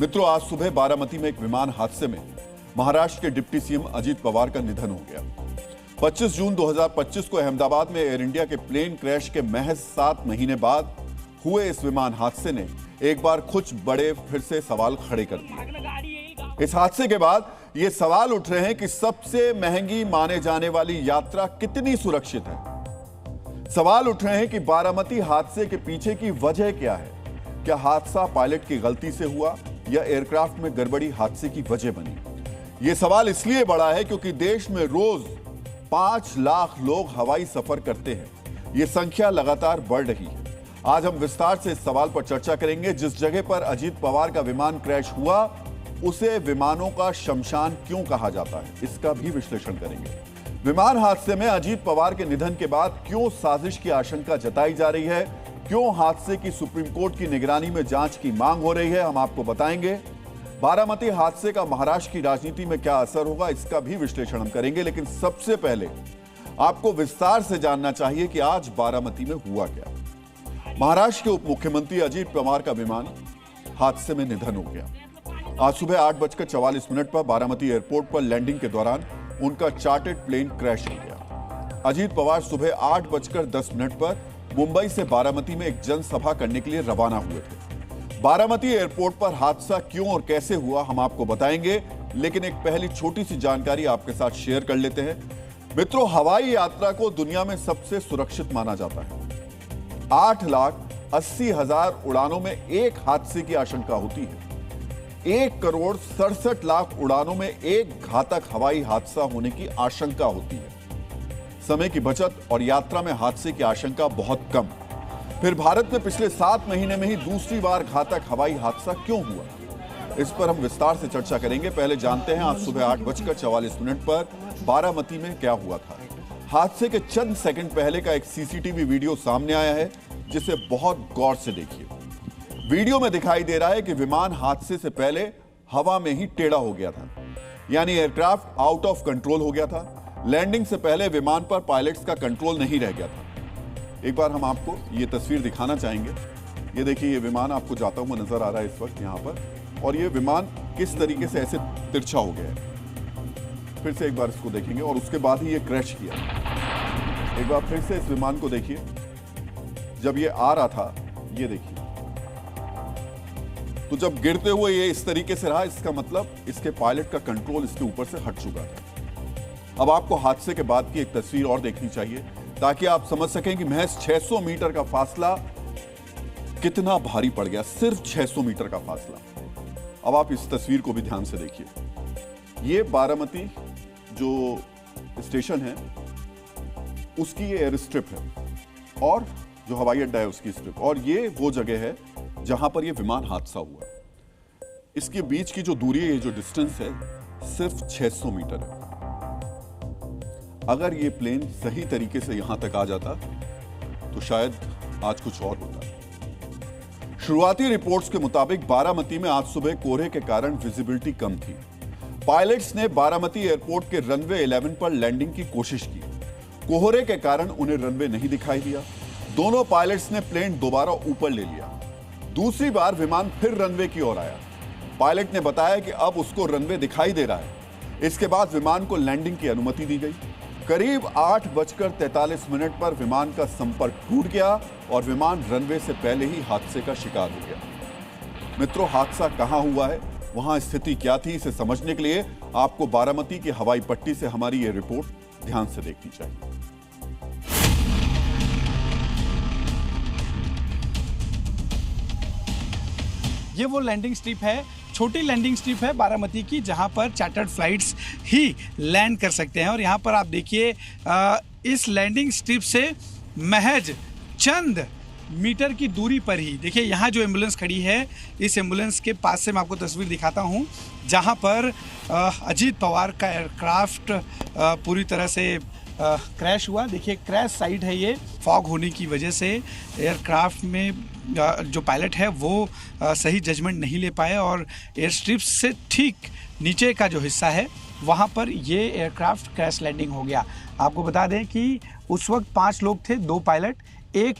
मित्रों, आज सुबह बारामती में एक विमान हादसे में महाराष्ट्र के डिप्टी सीएम अजीत पवार का निधन हो गया। 25 जून 2025 को अहमदाबाद में एयर इंडिया के प्लेन क्रैश के महज 7 महीने बाद हुए इस विमान हादसे ने एक बार कुछ बड़े फिर से सवाल खड़े कर दिए। इस हादसे के बाद ये सवाल उठ रहे हैं कि सबसे महंगी माने जाने वाली यात्रा कितनी सुरक्षित है। सवाल उठ रहे हैं कि बारामती हादसे के पीछे की वजह क्या है। क्या हादसा पायलट की गलती से हुआ या एयरक्राफ्ट में गड़बड़ी हादसे की वजह बनी? यह सवाल इसलिए बड़ा है क्योंकि देश में रोज 5 लाख लोग हवाई सफर करते हैं। यह संख्या लगातार बढ़ रही है। आज हम विस्तार से इस सवाल पर चर्चा करेंगे। जिस जगह पर अजीत पवार का विमान क्रैश हुआ उसे विमानों का शमशान क्यों कहा जाता है, इसका भी विश्लेषण करेंगे। विमान हादसे में अजीत पवार के निधन के बाद क्यों साजिश की आशंका जताई जा रही है, क्यों हादसे की सुप्रीम कोर्ट की निगरानी में जांच की मांग हो रही है, हम आपको बताएंगे। बारामती हादसे का महाराष्ट्र की राजनीति में क्या असर होगा, इसका भी विश्लेषण हम करेंगे। लेकिन सबसे पहले आपको विस्तार से जानना चाहिए कि आज बारामती में हुआ क्या। महाराष्ट्र के उप मुख्यमंत्री अजीत पवार का विमान हादसे में निधन हो गया। आज सुबह 8:44 पर बारामती एयरपोर्ट पर लैंडिंग के दौरान उनका चार्टर्ड प्लेन क्रैश हो गया। अजीत पवार सुबह 8:10 पर मुंबई से बारामती में एक जनसभा करने के लिए रवाना हुए थे। बारामती एयरपोर्ट पर हादसा क्यों और कैसे हुआ हम आपको बताएंगे, लेकिन एक पहली छोटी सी जानकारी आपके साथ शेयर कर लेते हैं। मित्रों, हवाई यात्रा को दुनिया में सबसे सुरक्षित माना जाता है। 8,80,000 उड़ानों में एक हादसे की आशंका होती है। 1,67,00,000 उड़ानों में एक घातक हवाई हादसा होने की आशंका होती है। समय की बचत और यात्रा में हादसे की आशंका बहुत कम। फिर भारत में पिछले 7 महीने में ही दूसरी बार घातक हवाई हादसा क्यों हुआ, इस पर हम विस्तार से चर्चा करेंगे। पहले जानते हैं आज सुबह 8:44 पर बारामती में क्या हुआ था। हादसे के चंद सेकंड पहले का एक सीसीटीवी वीडियो सामने आया है, जिसे बहुत गौर से देखिए। वीडियो में दिखाई दे रहा है कि विमान हादसे से पहले हवा में ही टेढ़ा हो गया था, यानी एयरक्राफ्ट आउट ऑफ कंट्रोल हो गया था। लैंडिंग से पहले विमान पर पायलट्स का कंट्रोल नहीं रह गया था। एक बार हम आपको ये तस्वीर दिखाना चाहेंगे। ये देखिए, ये विमान आपको जाता हुआ नजर आ रहा है इस वक्त यहाँ पर, और ये विमान किस तरीके से ऐसे तिरछा हो गया है। फिर से एक बार इसको देखेंगे और उसके बाद ही ये क्रैश किया। एक बार फिर से इस विमान को देखिए, जब ये आ रहा था, ये देखिए, तो जब गिरते हुए ये इस तरीके से रहा, इसका मतलब इसके पायलट का कंट्रोल इसके ऊपर से हट चुका था। अब आपको हादसे के बाद की एक तस्वीर और देखनी चाहिए ताकि आप समझ सकें कि महज 600 मीटर का फासला कितना भारी पड़ गया। सिर्फ 600 मीटर का फासला। अब आप इस तस्वीर को भी ध्यान से देखिए। ये बारामती जो स्टेशन है उसकी ये एयर स्ट्रिप है और जो हवाई अड्डा है उसकी स्ट्रिप, और ये वो जगह है जहां पर यह विमान हादसा हुआ। इसके बीच की जो दूरी है, ये जो डिस्टेंस है, सिर्फ 600 मीटर है। अगर ये प्लेन सही तरीके से यहां तक आ जाता तो शायद आज कुछ और होता। शुरुआती रिपोर्ट्स के मुताबिक बारामती में आज सुबह कोहरे के कारण विजिबिलिटी कम थी। पायलट्स ने बारामती एयरपोर्ट के रनवे 11 पर लैंडिंग की कोशिश की। कोहरे के कारण उन्हें रनवे नहीं दिखाई दिया। दोनों पायलट्स ने प्लेन दोबारा ऊपर ले लिया। दूसरी बार विमान फिर रनवे की ओर आया। पायलट ने बताया कि अब उसको रनवे दिखाई दे रहा है। इसके बाद विमान को लैंडिंग की अनुमति दी गई। करीब 8:43 पर विमान का संपर्क टूट गया और विमान रनवे से पहले ही हादसे का शिकार हो गया। मित्रों, हादसा कहां हुआ है, वहां स्थिति क्या थी, इसे समझने के लिए आपको बारामती की हवाई पट्टी से हमारी यह रिपोर्ट ध्यान से देखनी चाहिए। ये वो लैंडिंग स्ट्रिप है, छोटी लैंडिंग स्ट्रिप है बारामती की, जहां पर चार्टर्ड फ्लाइट्स ही लैंड कर सकते हैं। और यहां पर आप देखिए, इस लैंडिंग स्ट्रिप से महज चंद मीटर की दूरी पर ही देखिए, यहाँ जो एम्बुलेंस खड़ी है, इस एम्बुलेंस के पास से मैं आपको तस्वीर दिखाता हूँ, जहाँ पर अजीत पवार का एयरक्राफ्ट पूरी तरह से क्रैश हुआ। देखिए, क्रैश साइट है ये। फॉग होने की वजह से एयरक्राफ्ट में जो पायलट है वो सही जजमेंट नहीं ले पाए और एयर स्ट्रिप से ठीक नीचे का जो हिस्सा है वहाँ पर ये एयरक्राफ्ट क्रैश लैंडिंग हो गया। आपको बता दें कि उस वक्त 5 लोग थे, 2 पायलट, एक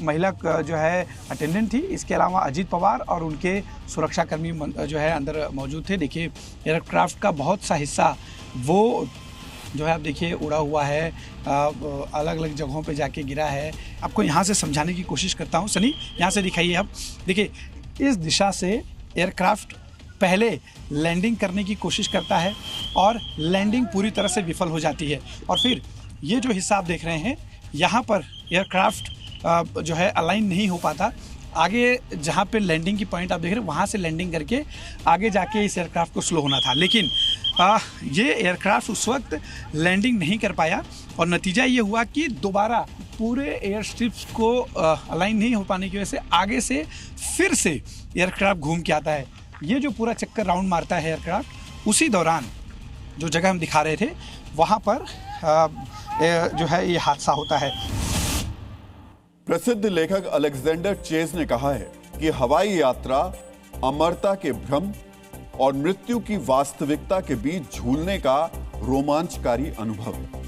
महिला जो है अटेंडेंट थी। इसके अलावा अजीत पवार और उनके सुरक्षाकर्मी जो है अंदर मौजूद थे। देखिए एयरक्राफ्ट का बहुत सा हिस्सा वो जो है आप देखिए उड़ा हुआ है, अलग अलग जगहों पे जाके गिरा है। आपको यहाँ से समझाने की कोशिश करता हूँ। सनी यहाँ से दिखाइए आप। देखिए इस दिशा से एयरक्राफ्ट पहले लैंडिंग करने की कोशिश करता है और लैंडिंग पूरी तरह से विफल हो जाती है, और फिर ये जो हिस्सा आप देख रहे हैं यहाँ पर एयरक्राफ्ट जो है अलाइन नहीं हो पाता। आगे जहाँ पे लैंडिंग की पॉइंट आप देख रहे हैं वहाँ से लैंडिंग करके आगे जाके इस एयरक्राफ्ट को स्लो होना था, लेकिन ये एयरक्राफ्ट उस वक्त लैंडिंग नहीं कर पाया और नतीजा ये हुआ कि दोबारा पूरे एयर स्ट्रिप्स को अलाइन नहीं हो पाने की वजह से आगे से फिर से एयरक्राफ्ट घूम के आता है। ये जो पूरा चक्कर राउंड मारता है एयरक्राफ्ट, उसी दौरान जो जगह हम दिखा रहे थे वहाँ पर जो है ये हादसा होता है। प्रसिद्ध लेखक अलेक्जेंडर चेज ने कहा है कि हवाई यात्रा अमरता के भ्रम और मृत्यु की वास्तविकता के बीच झूलने का रोमांचकारी अनुभव है।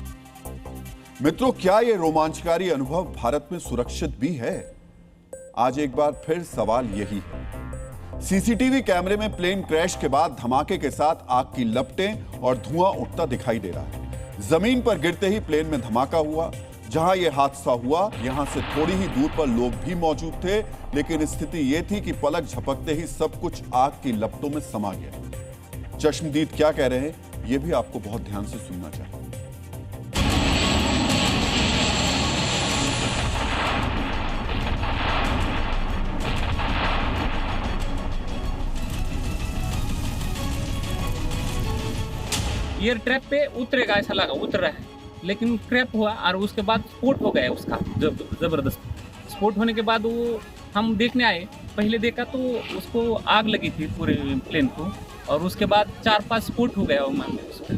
मित्रों, क्या यह रोमांचकारी अनुभव भारत में सुरक्षित भी है? आज एक बार फिर सवाल यही है। सीसीटीवी कैमरे में प्लेन क्रैश के बाद धमाके के साथ आग की लपटें और धुआं उठता दिखाई दे रहा है। जमीन पर गिरते ही प्लेन में धमाका हुआ। जहां यह हादसा हुआ यहां से थोड़ी ही दूर पर लोग भी मौजूद थे, लेकिन स्थिति यह थी कि पलक झपकते ही सब कुछ आग की लपटों में समा गया। चश्मदीद क्या कह रहे हैं यह भी आपको बहुत ध्यान से सुनना चाहिए। एयर ट्रैप पे उतरेगा ऐसा लगा, उतर रहा है, लेकिन क्रैप हुआ और उसके बाद स्फोट हो गया उसका जबरदस्त। स्फोट होने के बाद वो हम देखने आए, पहले देखा तो उसको आग लगी थी पूरे प्लेन को, और उसके बाद 4-5 स्फोट हो गया वो मान लो उसका,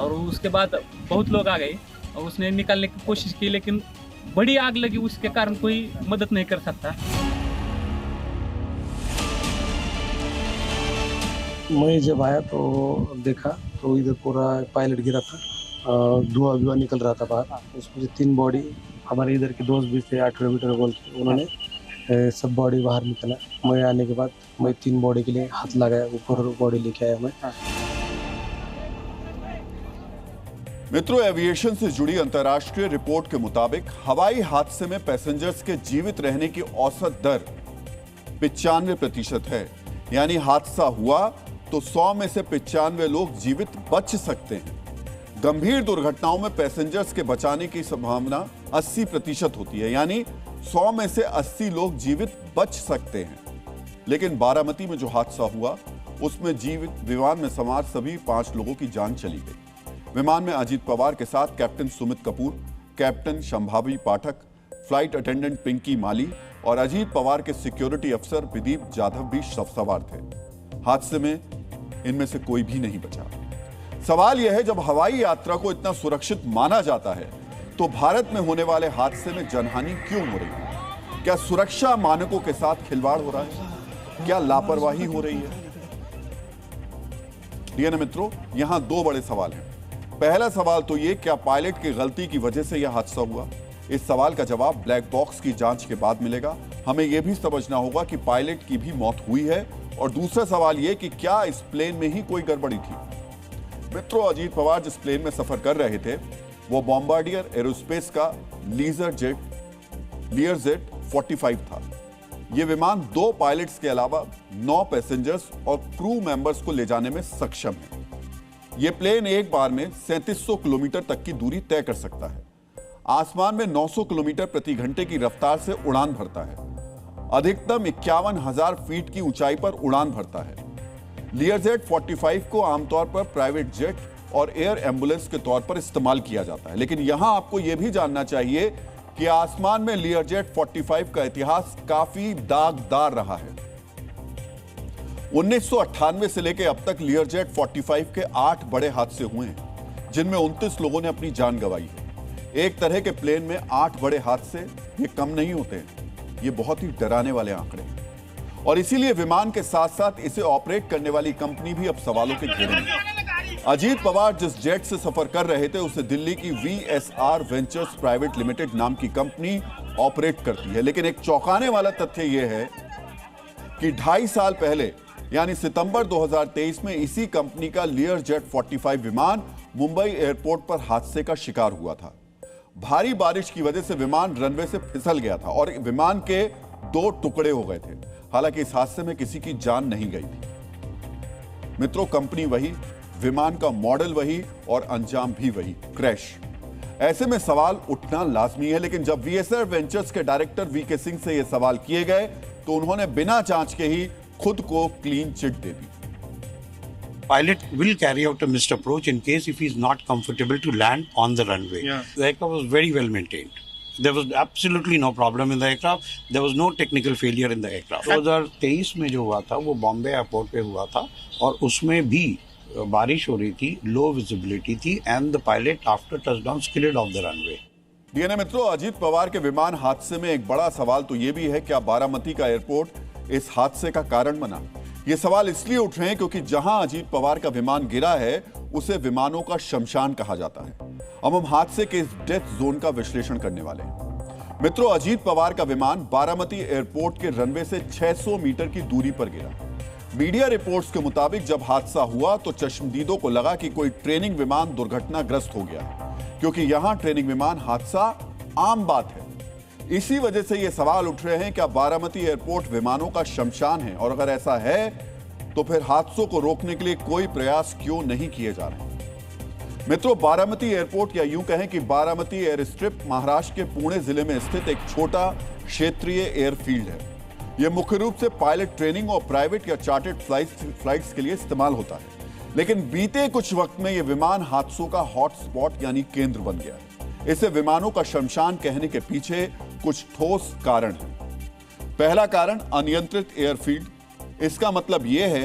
और उसके बाद बहुत लोग आ गए और उसने निकालने की कोशिश की, लेकिन बड़ी आग लगी, उसके कारण कोई मदद नहीं कर सकता। मैं जब आया तो देखा तो इधर पूरा पायलट गिरा था, धुआं निकल रहा था बाहर। उसमें से 3 बॉडी हमारे इधर के दोस्त भी थे 8 किलोमीटर बोल के, उन्होंने सब बॉडी बाहर निकला। मैं आने के बाद मैं 3 बॉडी के लिए हाथ लगाया, ऊपर बॉडी लेके आया मैं। मित्रों, एविएशन से जुड़ी अंतर्राष्ट्रीय रिपोर्ट के मुताबिक हवाई हादसे में पैसेंजर्स के जीवित रहने की औसत दर 95% है। यानी हादसा हुआ तो 100 में से 95 लोग जीवित बच सकते हैं। गंभीर दुर्घटनाओं में पैसेंजर्स के बचाने की संभावना 80% होती है, यानी 100 में से 80 लोग जीवित बच सकते हैं। लेकिन बारामती में जो हादसा हुआ उसमें जीवित विमान में सवार सभी 5 लोगों की जान चली गई। विमान में अजीत पवार के साथ कैप्टन सुमित कपूर, कैप्टन शंभावी पाठक, फ्लाइट अटेंडेंट पिंकी माली और अजीत पवार के सिक्योरिटी अफसर विदीप जाधव भी सवार थे। हादसे में इनमें से कोई भी नहीं बचा। सवाल यह है, जब हवाई यात्रा को इतना सुरक्षित माना जाता है तो भारत में होने वाले हादसे में जनहानि क्यों हो रही है? क्या सुरक्षा मानकों के साथ खिलवाड़ हो रहा है? क्या लापरवाही हो रही है? डीएनए मित्रों, यहां 2 बड़े सवाल हैं। पहला सवाल तो यह, क्या पायलट की गलती की वजह से यह हादसा हुआ? इस सवाल का जवाब ब्लैक बॉक्स की जांच के बाद मिलेगा। हमें यह भी समझना होगा कि पायलट की भी मौत हुई है। और दूसरा सवाल यह कि क्या इस प्लेन में ही कोई गड़बड़ी थी? मित्रों, अजीत पवार जिस प्लेन में सफर कर रहे थे वो बॉम्बार्डियर एरोस्पेस का लीयरजेट 45 था। यह विमान 2 पायलट्स के अलावा 9 पैसेंजर्स और क्रू मेंबर्स को ले जाने में सक्षम है। यह प्लेन एक बार में 3700 किलोमीटर तक की दूरी तय कर सकता है। आसमान में 900 किलोमीटर प्रति घंटे की रफ्तार से उड़ान भरता है। अधिकतम 51,000 फीट की ऊंचाई पर उड़ान भरता है। लीयरजेट 45 को आमतौर पर प्राइवेट जेट और एयर एम्बुलेंस के तौर पर इस्तेमाल किया जाता है, लेकिन यहां आपको यह भी जानना चाहिए कि आसमान में लीयरजेट 45 का इतिहास काफी दागदार रहा है। 1998 से लेकर अब तक लीयरजेट 45 के 8 बड़े हादसे हुए हैं, जिनमें 29 लोगों ने अपनी जान गंवाई है। एक तरह के प्लेन में 8 बड़े हादसे ये कम नहीं होते, ये बहुत ही डराने वाले आंकड़े हैं। और इसीलिए विमान के साथ साथ इसे ऑपरेट करने वाली कंपनी भी अब सवालों के घेरे में। अजीत पवार जिस जेट से सफर कर रहे थे उसे दिल्ली की VSR वेंचर्स प्राइवेट लिमिटेड नाम की कंपनी ऑपरेट करती है। लेकिन एक चौंकाने वाला तथ्य यह है कि 2.5 साल पहले यानी सितंबर 2023 में इसी कंपनी का लियर जेट 45 विमान मुंबई एयरपोर्ट पर हादसे का शिकार हुआ था। भारी बारिश की वजह से विमान रनवे से फिसल गया था और विमान के 2 टुकड़े हो गए थे। हालांकि इस हादसे में किसी की जान नहीं गई थी। मित्रों, कंपनी वही, विमान का मॉडल वही और अंजाम भी वही, क्रैश। ऐसे में सवाल उठना लाजमी है, लेकिन जब वीएसआर वेंचर्स के डायरेक्टर वीके सिंह से ये सवाल किए गए तो उन्होंने बिना जांच के ही खुद को clean chit they the. Pilot will carry out a missed approach in case if he is not comfortable to land on the runway. The aircraft was very well maintained. There was absolutely no problem in the aircraft. There was no technical failure in the aircraft. 2023 में जो हुआ था वो Bombay airport पे हुआ था और उसमें भी बारिश हो रही थी, लो विजिबिलिटी थी and the pilot after touchdown skidded off the runway. DNA मित्रों, अजीत पवार के विमान हादसे में एक बड़ा सवाल तो यह भी है, क्या बारामती का एयरपोर्ट इस हादसे का कारण बना? ये सवाल इसलिए उठ रहे हैं क्योंकि जहां अजीत पवार का विमान गिरा है उसे विमानों का शमशान कहा जाता है। अब हम हादसे के इस डेथ जोन का विश्लेषण करने वाले हैं। मित्रों, अजीत पवार का विमान बारामती एयरपोर्ट के रनवे से 600 मीटर की दूरी पर गिरा। मीडिया रिपोर्ट्स के मुताबिक जब हादसा हुआ तो चश्मदीदों को लगा कि कोई ट्रेनिंग विमान दुर्घटनाग्रस्त हो गया, क्योंकि यहां ट्रेनिंग विमान हादसा आम बात है। इसी वजह से ये सवाल उठ रहे हैं, क्या बारामती एयरपोर्ट विमानों का शमशान है? और अगर ऐसा है तो फिर हादसों को रोकने के लिए कोई प्रयास क्यों नहीं किए जा रहे? मित्रों, बारामती एयरपोर्ट या यूं कहें कि बारामती एयर स्ट्रिप महाराष्ट्र के पुणे जिले में स्थित एक छोटा क्षेत्रीय एयरफील्ड है। यह मुख्य रूप से पायलट ट्रेनिंग और प्राइवेट या चार्टर्ड फ्लाइट्स के लिए इस्तेमाल होता है। लेकिन बीते कुछ वक्त में यह विमान हादसों का हॉटस्पॉट यानी केंद्र बन गया है। इसे विमानों का शमशान कहने के पीछे कुछ ठोस कारण है। पहला कारण, अनियंत्रित एयरफील्ड। इसका मतलब यह है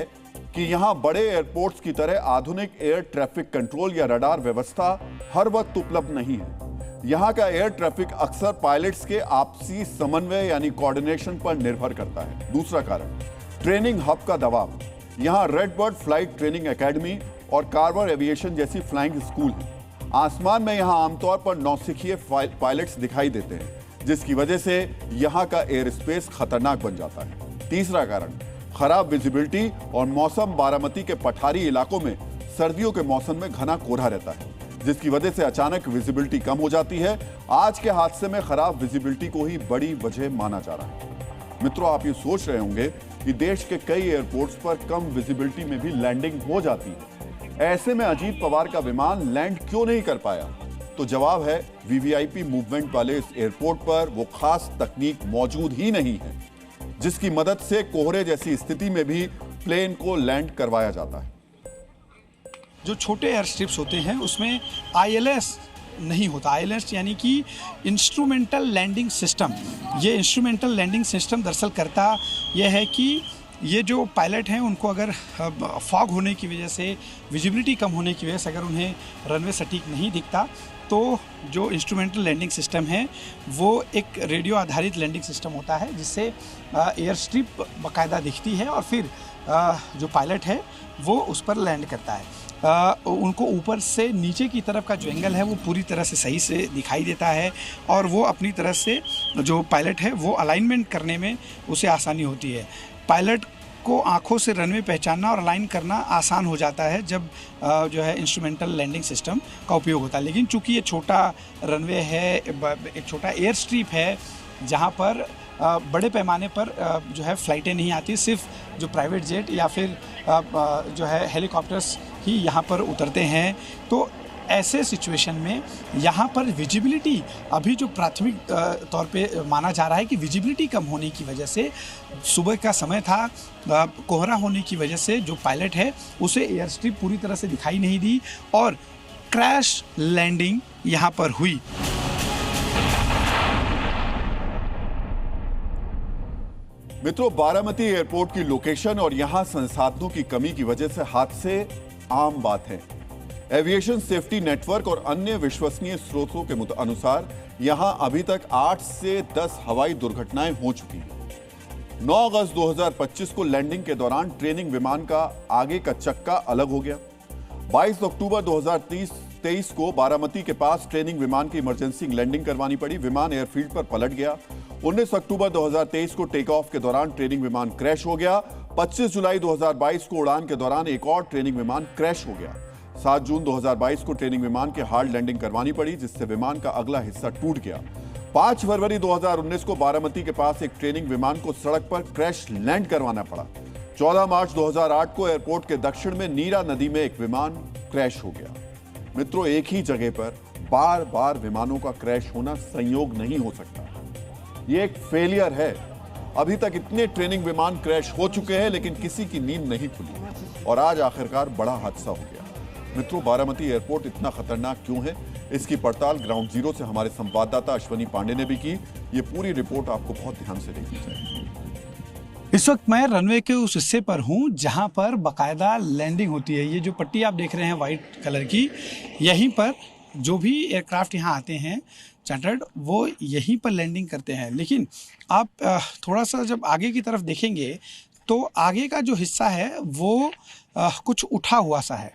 कि यहां बड़े एयरपोर्ट्स की तरह आधुनिक एयर ट्रैफिक कंट्रोल या रडार व्यवस्था हर वक्त उपलब्ध नहीं है। यहां का एयर ट्रैफिक अक्सर पायलट्स के आपसी समन्वय यानी कोऑर्डिनेशन पर निर्भर करता है। दूसरा कारण, ट्रेनिंग हब का दबाव। यहां रेडबर्ड फ्लाइट ट्रेनिंग एकेडमी और कार्वर एविएशन जैसी फ्लाइंग स्कूल है। आसमान में यहां आमतौर पर नौसिखिए पायलट्स दिखाई देते हैं, जिसकी वजह से यहां का एयर स्पेस खतरनाक बन जाता है। तीसरा कारण, खराब विजिबिलिटी और मौसम। बारामती के पठारी इलाकों में सर्दियों के मौसम में घना कोहरा रहता है, जिसकी वजह से अचानक विजिबिलिटी कम हो जाती है। आज के हादसे में खराब विजिबिलिटी को ही बड़ी वजह माना जा रहा है। मित्रों, आप ये सोच रहे होंगे कि देश के कई एयरपोर्ट्स पर कम विजिबिलिटी में भी लैंडिंग हो जाती है। ऐसे में अजीत पवार का विमान लैंड क्यों नहीं कर पाया? तो जवाब है, वीवीआईपी मूवमेंट वाले इस एयरपोर्ट पर वो खास तकनीक मौजूद ही नहीं है जिसकी मदद से कोहरे जैसी स्थिति में भी प्लेन को लैंड करवाया जाता है। जो छोटे एयर स्ट्रिप्स होते हैं उसमें आईएलएस नहीं होता। आईएलएस यानी कि इंस्ट्रूमेंटल लैंडिंग सिस्टम। ये इंस्ट्रूमेंटल लैंडिंग सिस्टम दरअसल करता यह है कि ये जो पायलट हैं उनको अगर फॉग होने की वजह से, विजिबिलिटी कम होने की वजह से अगर उन्हें रनवे सटीक नहीं दिखता तो जो इंस्ट्रूमेंटल लैंडिंग सिस्टम है वो एक रेडियो आधारित लैंडिंग सिस्टम होता है, जिससे एयर स्ट्रिप बाकायदा दिखती है और फिर जो पायलट है वो उस पर लैंड करता है। उनको ऊपर से नीचे की तरफ का जो एंगल है वो पूरी तरह से सही से दिखाई देता है और वो अपनी तरह से जो पायलट है वो अलाइनमेंट करने में उसे आसानी होती है। पायलट को आंखों से रनवे पहचानना और अलाइन करना आसान हो जाता है जब जो है इंस्ट्रूमेंटल लैंडिंग सिस्टम का उपयोग होता है। लेकिन चूंकि ये छोटा रनवे है, एक छोटा एयर स्ट्रिप है जहाँ पर बड़े पैमाने पर जो है फ़्लाइटें नहीं आती, सिर्फ जो प्राइवेट जेट या फिर जो है हेलीकॉप्टर्स ही यहाँ पर उतरते हैं, तो ऐसे सिचुएशन में यहाँ पर विजिबिलिटी अभी जो प्राथमिक तौर पे माना जा रहा है कि विजिबिलिटी कम होने की वजह से, सुबह का समय था, कोहरा होने की वजह से जो पायलट है उसे एयर स्ट्रिप पूरी तरह से दिखाई नहीं दी और क्रैश लैंडिंग यहाँ पर हुई। मित्रों, बारामती एयरपोर्ट की लोकेशन और यहां संसाधनों की कमी की वजह से हादसे आम बात है। एविएशन सेफ्टी नेटवर्क और अन्य विश्वसनीय स्रोतों के अनुसार यहां अभी तक 8 से 10 हवाई दुर्घटनाएं हो चुकी हैं। 9 अगस्त 2025 को लैंडिंग के दौरान ट्रेनिंग विमान का आगे का चक्का अलग हो गया। 22 अक्टूबर 23 को बारामती के पास ट्रेनिंग विमान की इमरजेंसी लैंडिंग करवानी पड़ी। विमान एयरफील्ड पर पलट गया। 19 अक्टूबर 2023 को टेक ऑफ के दौरान ट्रेनिंग विमान क्रैश हो गया। 25 जुलाई 2022 को उड़ान के दौरान एक और ट्रेनिंग विमान क्रैश हो गया। 7 जून 2022 को ट्रेनिंग विमान के हार्ड लैंडिंग करवानी पड़ी, जिससे विमान का अगला हिस्सा टूट गया। 5 फरवरी 2019 को बारामती के पास एक ट्रेनिंग विमान को सड़क पर क्रैश लैंड करवाना पड़ा। 14 मार्च 2008 को एयरपोर्ट के दक्षिण में नीरा नदी में एक विमान क्रैश हो गया। मित्रों, एक ही जगह पर बार बार विमानों का क्रैश होना संयोग नहीं हो सकता, ये एक फेलियर है। अभी तक इतने ट्रेनिंग विमान क्रैश हो चुके हैं, लेकिन किसी की नींद नहीं खुली और आज आखिरकार बड़ा हादसा हो गया। मित्रों, बारामती एयरपोर्ट इतना खतरनाक क्यों है, इसकी पड़ताल ग्राउंड जीरो से हमारे संवाददाता अश्वनी पांडे ने भी की। ये पूरी रिपोर्ट आपको बहुत ध्यान से देखनी चाहिए। इस वक्त मैं रनवे के उस हिस्से पर हूं जहां पर बाकायदा लैंडिंग होती है। ये जो पट्टी आप देख रहे हैं वाइट कलर की, यहीं पर जो भी एयरक्राफ्ट यहाँ आते हैं चार्टर्ड, वो यहीं पर लैंडिंग करते हैं। लेकिन आप थोड़ा सा जब आगे की तरफ देखेंगे तो आगे का जो हिस्सा है वो कुछ उठा हुआ सा है,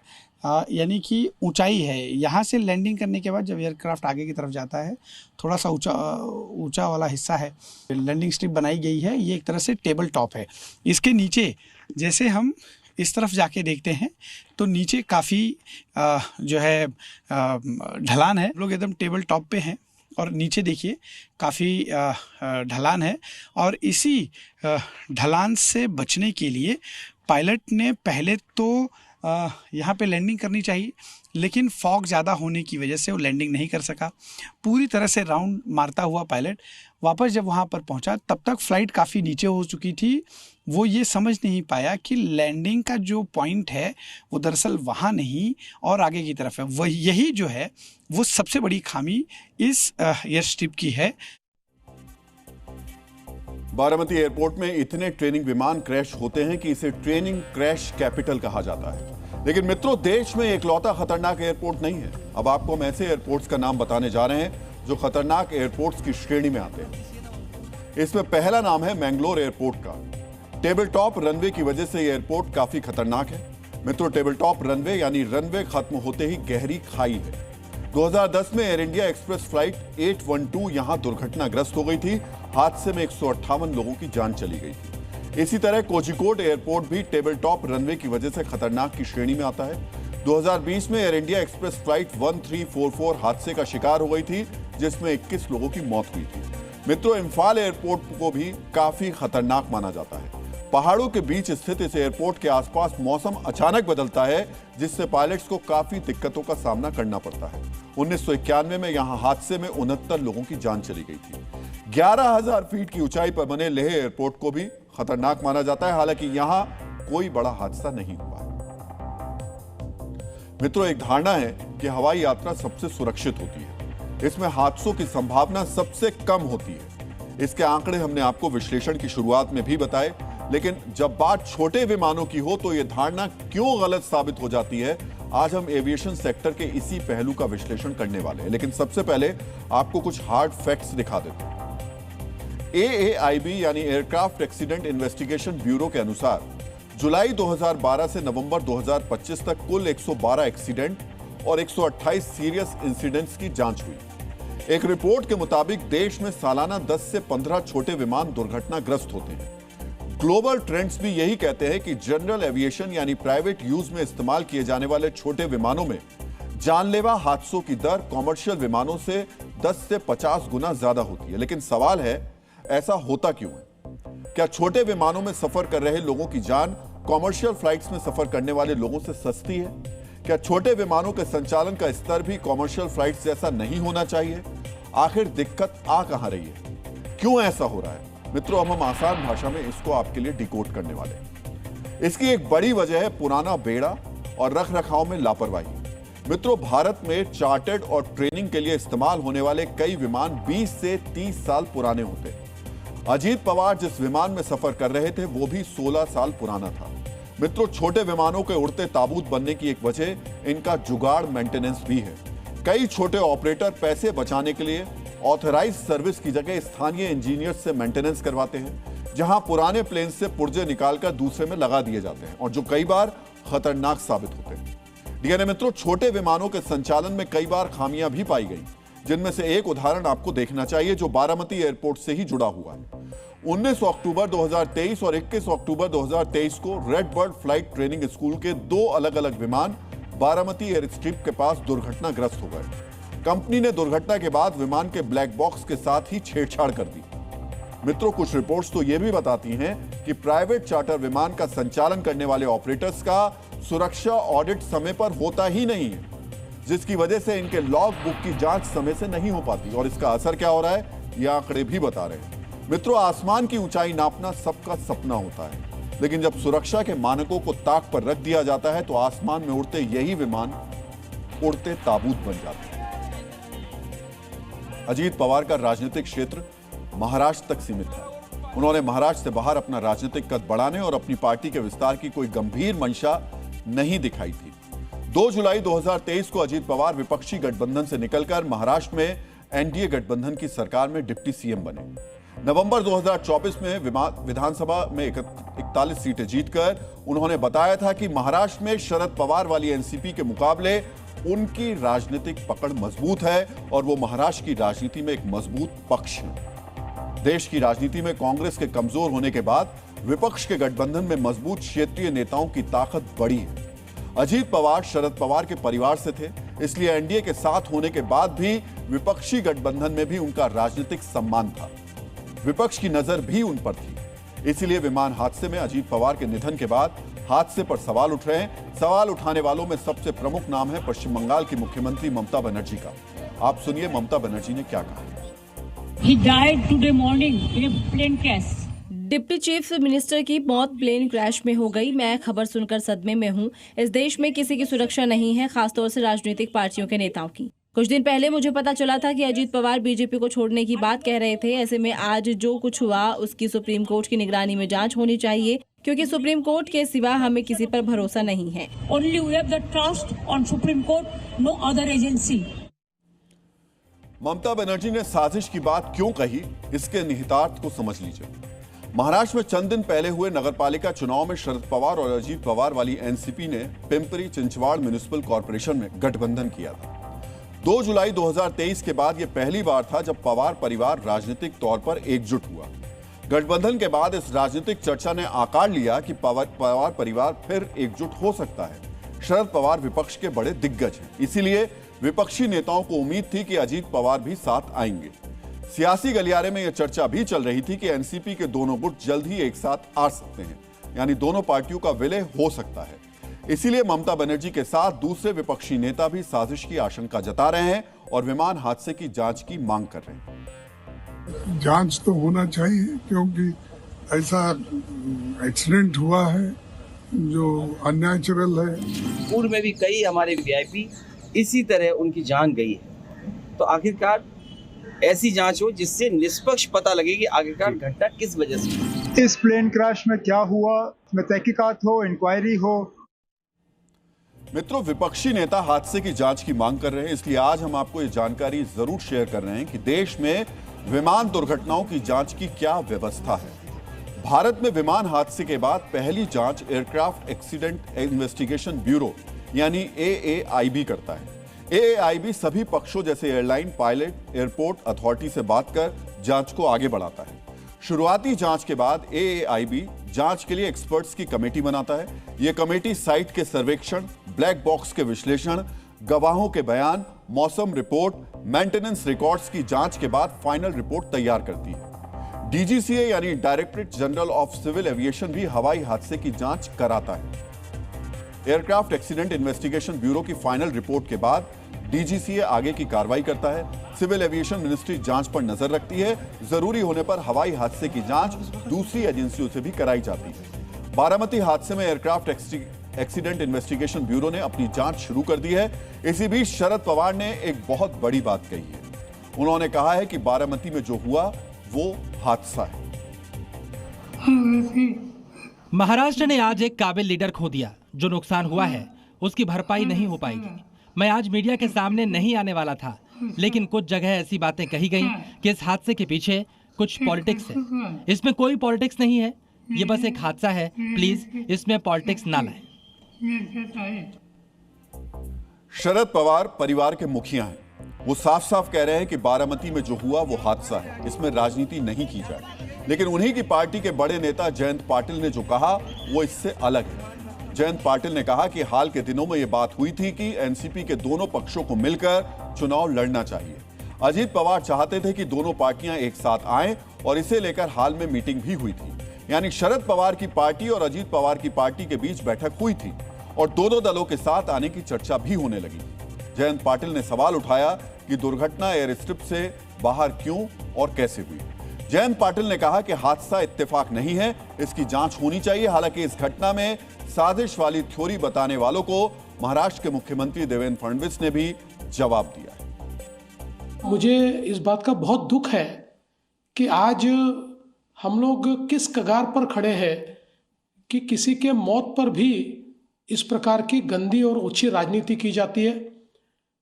यानी कि ऊंचाई है। यहाँ से लैंडिंग करने के बाद जब एयरक्राफ्ट आगे की तरफ जाता है, थोड़ा सा ऊंचा वाला हिस्सा है। लैंडिंग स्ट्रिप बनाई गई है, ये एक तरह से टेबल टॉप है। इसके नीचे जैसे हम इस तरफ जाके देखते हैं तो नीचे काफ़ी जो है ढलान है। लोग एकदम टेबल टॉप पे हैं और नीचे देखिए काफ़ी ढलान है। और इसी ढलान से बचने के लिए पायलट ने पहले तो यहाँ पे लैंडिंग करनी चाहिए, लेकिन फॉग ज़्यादा होने की वजह से वो लैंडिंग नहीं कर सका। पूरी तरह से राउंड मारता हुआ पायलट वापस जब वहाँ पर पहुँचा, तब तक फ्लाइट काफ़ी नीचे हो चुकी थी। वो ये समझ नहीं पाया कि लैंडिंग का जो पॉइंट है वो दरअसल वहाँ नहीं और आगे की तरफ है। वह यही जो है वो सबसे बड़ी खामी इस एयर स्ट्रिप की है। बारामती एयरपोर्ट में इतने ट्रेनिंग विमान क्रैश होते हैं कि इसे ट्रेनिंग क्रैश कैपिटल कहा जाता है। लेकिन मित्रों, देश में एकलौता खतरनाक एयरपोर्ट नहीं है। अब आपको हम ऐसे एयरपोर्ट्स का नाम बताने जा रहे हैं जो खतरनाक एयरपोर्ट्स की श्रेणी में आते हैं। इसमें पहला नाम है मैंगलोर एयरपोर्ट का। टेबल टॉप रनवे की वजह से एयरपोर्ट काफी खतरनाक है। मित्रों, टेबल टॉप रनवे यानी रनवे खत्म होते ही गहरी खाई है। 2010 में एयर इंडिया एक्सप्रेस फ्लाइट 812 यहां दुर्घटनाग्रस्त हो गई थी। हादसे में 158 लोगों की जान चली गई थी। इसी तरह कोझिकोड एयरपोर्ट भी टेबल टॉप रनवे की वजह से खतरनाक की श्रेणी में आता है। 2020 में एयर इंडिया एक्सप्रेस फ्लाइट 1344 हादसे का शिकार हो गई थी, जिसमें 21 लोगों की मौत हुई थी। मित्रों, इम्फाल एयरपोर्ट को भी काफी खतरनाक माना जाता है। पहाड़ों के बीच स्थित इस एयरपोर्ट के आसपास मौसम अचानक बदलता है, जिससे पायलट्स को काफी दिक्कतों का सामना करना पड़ता है। 1991 में यहां हादसे में 69 लोगों की जान चली गई थी। 11,000 फीट की ऊंचाई पर बने लेह एयरपोर्ट को भी खतरनाक माना जाता है, हालांकि यहां कोई बड़ा हादसा नहीं हुआ। मित्रों, एक धारणा है कि हवाई यात्रा सबसे सुरक्षित होती है, इसमें हादसों की संभावना सबसे कम होती है। इसके आंकड़े हमने आपको विश्लेषण की शुरुआत में भी बताए, लेकिन जब बात छोटे विमानों की हो तो यह धारणा क्यों गलत साबित हो जाती है, आज हम एविएशन सेक्टर के इसी पहलू का विश्लेषण करने वाले हैं। लेकिन सबसे पहले आपको कुछ हार्ड फैक्ट्स दिखा देते हैं। AAIB यानी एयरक्राफ्ट एक्सीडेंट इन्वेस्टिगेशन ब्यूरो के अनुसार जुलाई 2012 से नवंबर 2025 तक कुल 112 एक्सीडेंट और 128 सीरियस इंसिडेंट्स की जांच हुई। एक रिपोर्ट के मुताबिक देश में सालाना 10 से 15 छोटे विमान दुर्घटनाग्रस्त होते हैं। ग्लोबल ट्रेंड्स भी यही कहते हैं कि जनरल एविएशन यानी प्राइवेट यूज में इस्तेमाल किए जाने वाले छोटे विमानों में जानलेवा हादसों की दर कॉमर्शियल विमानों से 10 से 50 गुना ज्यादा होती है। लेकिन सवाल है, ऐसा होता क्यों है? क्या छोटे विमानों में सफर कर रहे लोगों की जान कॉमर्शियल फ्लाइट्स में सफर करने वाले लोगों से सस्ती है? क्या छोटे विमानों के संचालन का स्तर भी कॉमर्शियल फ्लाइट्स जैसा नहीं होना चाहिए? आखिर दिक्कत आ कहां रही है? क्यों ऐसा हो रहा है? मित्रों, अब हम आसान भाषा में इसको आपके लिए डिकोड करने वाले हैं। इसकी एक बड़ी वजह है पुराना बेड़ा और रख रखाव में लापरवाही। मित्रों, भारत में चार्टर्ड और ट्रेनिंग के लिए इस्तेमाल होने वाले कई विमान 20 से 30 साल पुराने होते हैं। अजीत पवार जिस विमान में सफर कर रहे थे वो भी 16 साल पुराना था। मित्रों, छोटे विमानों के उड़ते ताबूत बनने की एक वजह इनका जुगाड़ मेंटेनेंस भी है। कई छोटे ऑपरेटर पैसे बचाने के लिए ऑथराइज्ड सर्विस की जगह स्थानीय इंजीनियर्स से मेंटेनेंस करवाते हैं, जहां पुराने प्लेन से पुर्जे निकालकर दूसरे में लगा दिए जाते हैं और जो कई बार खतरनाक साबित होते हैं। डीएनए मित्रों, छोटे विमानों के संचालन में कई बार खामियां भी पाई गई, जिनमें से एक उदाहरण आपको देखना चाहिए जो बारामती एयरपोर्ट से ही जुड़ा हुआ है। 19 अक्टूबर 2023 और 21 अक्टूबर 2023 को red bird flight training school के 2 अलग अलग विमान बारामती एयर स्ट्रिप के पास दुर्घटनाग्रस्त हो गए। कंपनी ने दुर्घटना के बाद विमान के ब्लैक बॉक्स के साथ ही छेड़छाड़ कर दी। मित्रों, कुछ रिपोर्ट्स तो यह भी बताती हैं कि प्राइवेट चार्टर विमान का संचालन करने वाले ऑपरेटर्स का सुरक्षा ऑडिट समय पर होता ही नहीं है, जिसकी वजह से इनके लॉग बुक की जांच समय से नहीं हो पाती। और इसका असर क्या हो रहा है, ये आंकड़े भी बता रहे हैं। मित्रों, आसमान की ऊंचाई नापना सबका सपना होता है, लेकिन जब सुरक्षा के मानकों को ताक पर रख दिया जाता है तो आसमान में उड़ते यही विमान उड़ते ताबूत बन जाते हैं। अजीत पवार का राजनीतिक क्षेत्र महाराष्ट्र तक सीमित था। उन्होंने महाराष्ट्र से बाहर अपना राजनीतिक कद बढ़ाने और अपनी पार्टी के विस्तार की कोई गंभीर मंशा नहीं दिखाई थी। 2 जुलाई 2023 को अजीत पवार विपक्षी गठबंधन से निकलकर महाराष्ट्र में एनडीए गठबंधन की सरकार में डिप्टी सीएम बने। नवंबर 2024 में विधानसभा में 41 सीटें जीतकर उन्होंने बताया था कि महाराष्ट्र में शरद पवार वाली एनसीपी के मुकाबले उनकी राजनीतिक पकड़ मजबूत है और वो महाराष्ट्र की राजनीति में एक मजबूत पक्ष है। देश की राजनीति में कांग्रेस के कमजोर होने के बाद विपक्ष के गठबंधन में मजबूत क्षेत्रीय नेताओं की ताकत बढ़ी है। अजीत पवार शरद पवार के परिवार से थे, इसलिए एनडीए के साथ होने के बाद भी विपक्षी गठबंधन में भी उनका राजनीतिक सम्मान था। विपक्ष की नजर भी उन पर थी। इसलिए विमान हादसे में अजीत पवार के निधन के बाद हादसे पर सवाल उठ रहे हैं। सवाल उठाने वालों में सबसे प्रमुख नाम है पश्चिम बंगाल की मुख्यमंत्री ममता बनर्जी का। आप सुनिए ममता बनर्जी ने क्या कहा। He died today morning in a plane crash. Deputy chief minister की मौत प्लेन क्रैश में हो गई। मैं खबर सुनकर सदमे में हूं। इस देश में किसी की सुरक्षा नहीं है, खासतौर से राजनीतिक पार्टियों के नेताओं की। कुछ दिन पहले मुझे पता चला था कि अजीत पवार बीजेपी को छोड़ने की बात कह रहे थे। ऐसे में आज जो कुछ हुआ उसकी सुप्रीम कोर्ट की निगरानी में जांच होनी चाहिए, क्योंकि सुप्रीम कोर्ट के सिवा हमें किसी पर भरोसा नहीं है। Only we have the trust on Supreme Court, no other agency. Mamata Banerjee ने साजिश की बात क्यों कही, इसके निहितार्थ को समझ लीजिए। महाराष्ट्र में चंद दिन पहले हुए नगरपालिका चुनाव में शरद पवार और अजीत पवार वाली एनसीपी ने पिंपरी चिंचवाड़ म्युनिसिपल कॉर्पोरेशन में गठबंधन किया था। 2 जुलाई 2023 के बाद यह पहली बार था जब पवार परिवार राजनीतिक तौर पर एकजुट हुआ। गठबंधन के बाद इस राजनीतिक चर्चा ने आकार लिया कि पवार परिवार फिर एकजुट हो सकता है। शरद पवार विपक्ष के बड़े दिग्गज हैं, इसीलिए विपक्षी नेताओं को उम्मीद थी कि अजीत पवार भी साथ आएंगे। सियासी गलियारे में यह चर्चा भी चल रही थी कि एनसीपी के दोनों गुट जल्द ही एक साथ आ सकते हैं, यानी दोनों पार्टियों का विलय हो सकता है। इसीलिए ममता बनर्जी के साथ दूसरे विपक्षी नेता भी साजिश की आशंका जता रहे हैं और विमान हादसे की जांच की मांग कर रहे हैं। जांच तो होना चाहिए, क्योंकि ऐसा एक्सीडेंट हुआ है जो अननेचुरल है। पूर्व में भी कई हमारे वीआईपी इसी तरह उनकी जान गई है, तो आखिरकार ऐसी जांच हो जिससे निष्पक्ष पता लगे कि आखिरकार घटना किस वजह से। इस प्लेन क्रैश में क्या हुआ, इसमें तहकीकात हो, इंक्वायरी हो। मित्रों, विपक्षी नेता हादसे की जांच की मांग कर रहे हैं, इसलिए आज हम आपको ये जानकारी जरूर शेयर कर रहे हैं कि देश में विमान दुर्घटनाओं की जांच की क्या व्यवस्था है। भारत में विमान हादसे के बाद पहली जांच एयरक्राफ्ट एक्सीडेंट इन्वेस्टिगेशन ब्यूरो यानी AAIB करता है। AAIB सभी पक्षों जैसे एयरलाइन, पायलट, एयरपोर्ट अथॉरिटी से बात कर जांच को आगे बढ़ाता है। शुरुआती जांच के बाद AAIB जांच के लिए एक्सपर्ट्स की कमेटी बनाता है। यह कमेटी साइट के सर्वेक्षण, ब्लैक बॉक्स के विश्लेषण, गवाहों के बयान, मौसम रिपोर्ट, मेंटेनेंस रिकॉर्ड्स की जांच के बाद फाइनल रिपोर्ट तैयार करती है। DGCA यानी directorate general of civil aviation भी हवाई हादसे की जांच कराता है। एयरक्राफ्ट एक्सीडेंट इन्वेस्टिगेशन ब्यूरो की फाइनल रिपोर्ट के बाद DGCA आगे की कार्रवाई करता है। सिविल एविएशन मिनिस्ट्री जांच पर नजर रखती है। जरूरी होने पर हवाई हादसे की जांच दूसरी एजेंसियों से भी कराई जाती है। बारामती हादसे में एयरक्राफ्ट एक्सीडेंट इन्वेस्टिगेशन ब्यूरो ने अपनी जांच शुरू कर दी है। इसी बीच शरद पवार ने एक बहुत बड़ी बात कही है। उन्होंने कहा है कि बारामती में जो हुआ वो हादसा है। महाराष्ट्र ने आज एक काबिल लीडर खो दिया। जो नुकसान हुआ है उसकी भरपाई नहीं हो पाएगी। मैं आज मीडिया के सामने नहीं आने वाला था, लेकिन कुछ जगह ऐसी बातें कही गई कि इस हादसे के पीछे कुछ पॉलिटिक्स है। इसमें कोई पॉलिटिक्स नहीं है, ये बस एक हादसा है। प्लीज इसमें पॉलिटिक्स ना लाएं। शरद पवार परिवार के मुखिया हैं। वो साफ साफ कह रहे हैं कि बारामती में जो हुआ वो हादसा है, इसमें राजनीति नहीं की जाए। लेकिन उन्हीं की पार्टी के बड़े नेता जयंत पाटिल ने जो कहा वो इससे अलग है। जयंत पाटिल ने कहा कि हाल के दिनों में ये बात हुई थी कि एनसीपी के दोनों पक्षों को मिलकर चुनाव लड़ना चाहिए। अजीत पवार चाहते थे कि दोनों पार्टियां एक साथ आएं और इसे लेकर हाल में मीटिंग भी हुई थी। यानी शरद पवार की पार्टी और अजीत पवार की पार्टी के बीच बैठक हुई थी और दोनों दलों के साथ आने की चर्चा भी होने लगी। जयंत पाटिल ने सवाल उठाया कि दुर्घटना एयर स्ट्रिप से बाहर क्यों और कैसे हुई। जयंत पाटिल ने कहा कि हादसा इत्तेफाक नहीं है, इसकी जांच होनी चाहिए। हालांकि इस घटना में साजिश वाली थ्योरी बताने वालों को महाराष्ट्र के मुख्यमंत्री देवेंद्र फडणवीस ने भी जवाब दिया। मुझे इस बात का बहुत दुख है कि आज हम लोग किस कगार पर खड़े हैं कि किसी के मौत पर भी इस प्रकार की गंदी और ओछी राजनीति की जाती है।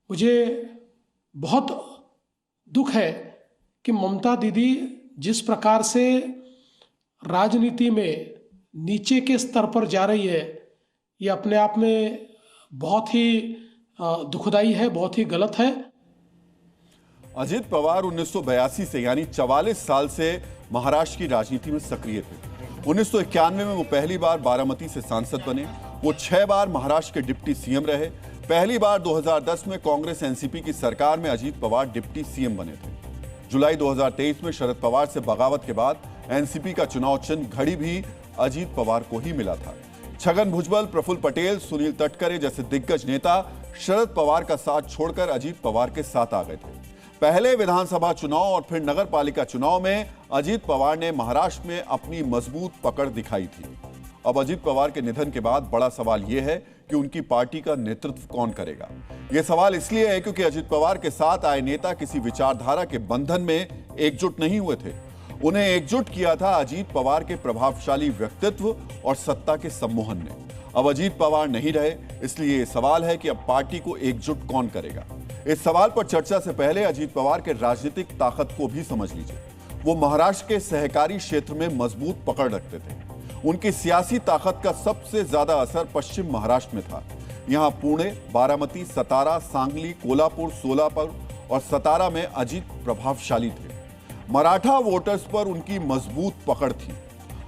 मुझे बहुत दुख है कि ममता दीदी जिस प्रकार से राजनीति में नीचे के स्तर पर जा रही है, ये अपने आप में बहुत ही दुखदाई है, बहुत ही गलत है। अजीत पवार 1982 से यानी 44 साल से महाराष्ट्र की राजनीति में सक्रिय थे। 1991 में वो पहली बार बारामती से सांसद बने। वो 6 बार महाराष्ट्र के डिप्टी सीएम रहे। पहली बार 2010 में कांग्रेस एनसीपी की सरकार में अजीत पवार डिप्टी सीएम बने थे। जुलाई 2023 में शरद पवार से बगावत के बाद एनसीपी का चुनाव चिन्ह घड़ी भी अजीत पवार को ही मिला था। छगन भुजबल, प्रफुल्ल पटेल, सुनील तटकरे जैसे दिग्गज नेता शरद पवार का साथ छोड़कर अजीत पवार के साथ आ गए थे। पहले विधानसभा चुनाव और फिर नगर पालिका चुनाव में अजीत पवार ने महाराष्ट्र में अपनी मजबूत पकड़ दिखाई थी। अब अजीत पवार के निधन के बाद बड़ा सवाल यह है कि उनकी पार्टी का नेतृत्व कौन करेगा। यह सवाल इसलिए है क्योंकि अजीत पवार के साथ आए नेता किसी विचारधारा के बंधन में एकजुट नहीं हुए थे। उन्हें एकजुट किया था अजीत पवार के प्रभावशाली व्यक्तित्व और सत्ता के सम्मोहन ने। अब अजीत पवार नहीं रहे, इसलिए यह सवाल है कि अब पार्टी को एकजुट कौन करेगा। इस सवाल पर चर्चा से पहले अजीत पवार के राजनीतिक ताकत को भी समझ लीजिए। वो महाराष्ट्र के सहकारी क्षेत्र में मजबूत पकड़ रखते थे। उनकी सियासी ताकत का सबसे ज्यादा असर पश्चिम महाराष्ट्र में था। यहां पुणे, बारामती, सतारा, सांगली, कोल्हापुर, सोलापुर और सतारा में अजीत प्रभावशाली थे। मराठा वोटर्स पर उनकी मजबूत पकड़ थी।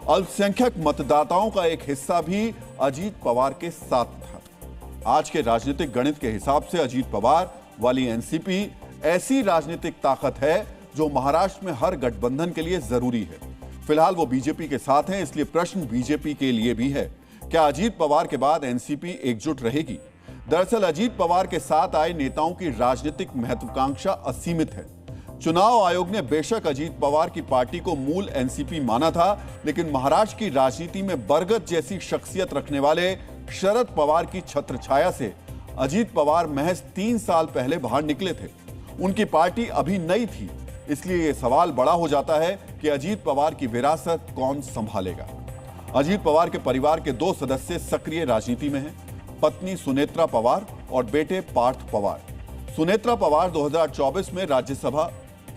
अल्पसंख्यक मतदाताओं का एक हिस्सा भी अजीत पवार के साथ था। आज के राजनीतिक गणित के हिसाब से अजीत पवार वाली एनसीपी ऐसी राजनीतिक ताकत है जो महाराष्ट्र में हर गठबंधन के लिए जरूरी है। फिलहाल वो बीजेपी के साथ हैं, इसलिए प्रश्न बीजेपी के लिए भी है, क्या अजीत पवार के बाद एनसीपी एकजुट रहेगी? दरअसल अजीत पवार के साथ आए नेताओं की राजनीतिक महत्वाकांक्षा असीमित है। चुनाव आयोग ने बेशक अजीत पवार की पार्टी को मूल एनसीपी माना था, लेकिन महाराष्ट्र की राजनीति में बरगद जैसी शख्सियत रखने वाले शरद पवार की छत्रछाया से अजीत पवार महज 3 साल पहले बाहर निकले थे। उनकी पार्टी अभी नई थी, इसलिए यह सवाल बड़ा हो जाता है कि अजीत पवार की विरासत कौन संभालेगा। अजीत पवार के परिवार के 2 सदस्य सक्रिय राजनीति में हैं, पत्नी सुनेत्रा पवार और बेटे पार्थ पवार। सुनेत्रा पवार 2024 में राज्यसभा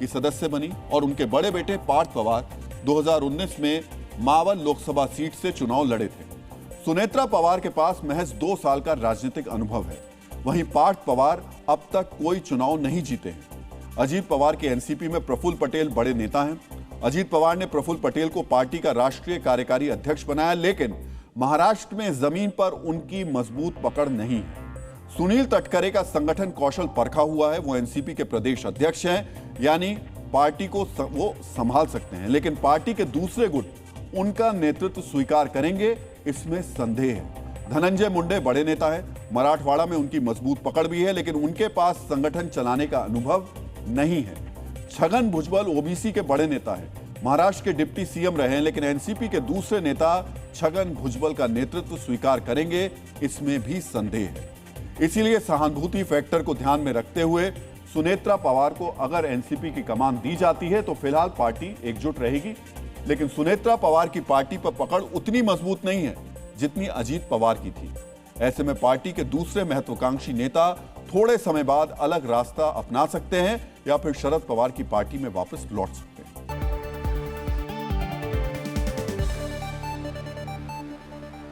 की सदस्य बनी और उनके बड़े बेटे पार्थ पवार 2019 में मावल लोकसभा सीट से चुनाव लड़े थे। सुनेत्रा पवार के पास महज 2 साल का राजनीतिक अनुभव है। वहीं पार्थ पवार अब तक कोई चुनाव नहीं जीते हैं। अजीत पवार के एनसीपी में प्रफुल्ल पटेल बड़े नेता हैं। अजीत पवार ने प्रफुल्ल पटेल को पार्टी का राष्ट्रीय कार्यकारी अध्यक्ष बनाया, लेकिन महाराष्ट्र में जमीन पर उनकी मजबूत पकड़ नहीं है। सुनील तटकरे का संगठन कौशल परखा हुआ है। वो एनसीपी के प्रदेश अध्यक्ष हैं, यानी पार्टी को वो संभाल सकते हैं, लेकिन पार्टी के दूसरे गुट उनका नेतृत्व स्वीकार करेंगे, इसमें संदेह है। धनंजय मुंडे बड़े नेता है। मराठवाड़ा में उनकी मजबूत पकड़ भी है, लेकिन उनके पास संगठन चलाने का अनुभव नहीं है। छगन भुजबल ओबीसी के बड़े नेता हैं। महाराष्ट्र के डिप्टी सीएम रहे हैं, लेकिन एनसीपी के दूसरे नेता छगन भुजबल का नेतृत्व स्वीकार करेंगे, इसमें भी संदेह है। इसीलिए सहानुभूति फैक्टर को ध्यान में रखते हुए सुनेत्रा पवार को अगर एनसीपी की कमान दी जाती है तो फिलहाल पार्टी एकजुट रहेगी, लेकिन सुनेत्रा पवार की पार्टी पर पकड़ उतनी मजबूत नहीं है जितनी अजीत पवार की थी। ऐसे में पार्टी के दूसरे महत्वाकांक्षी नेता थोड़े समय बाद अलग रास्ता अपना सकते हैं या फिर शरद पवार की पार्टी में वापस लौट सकते हैं।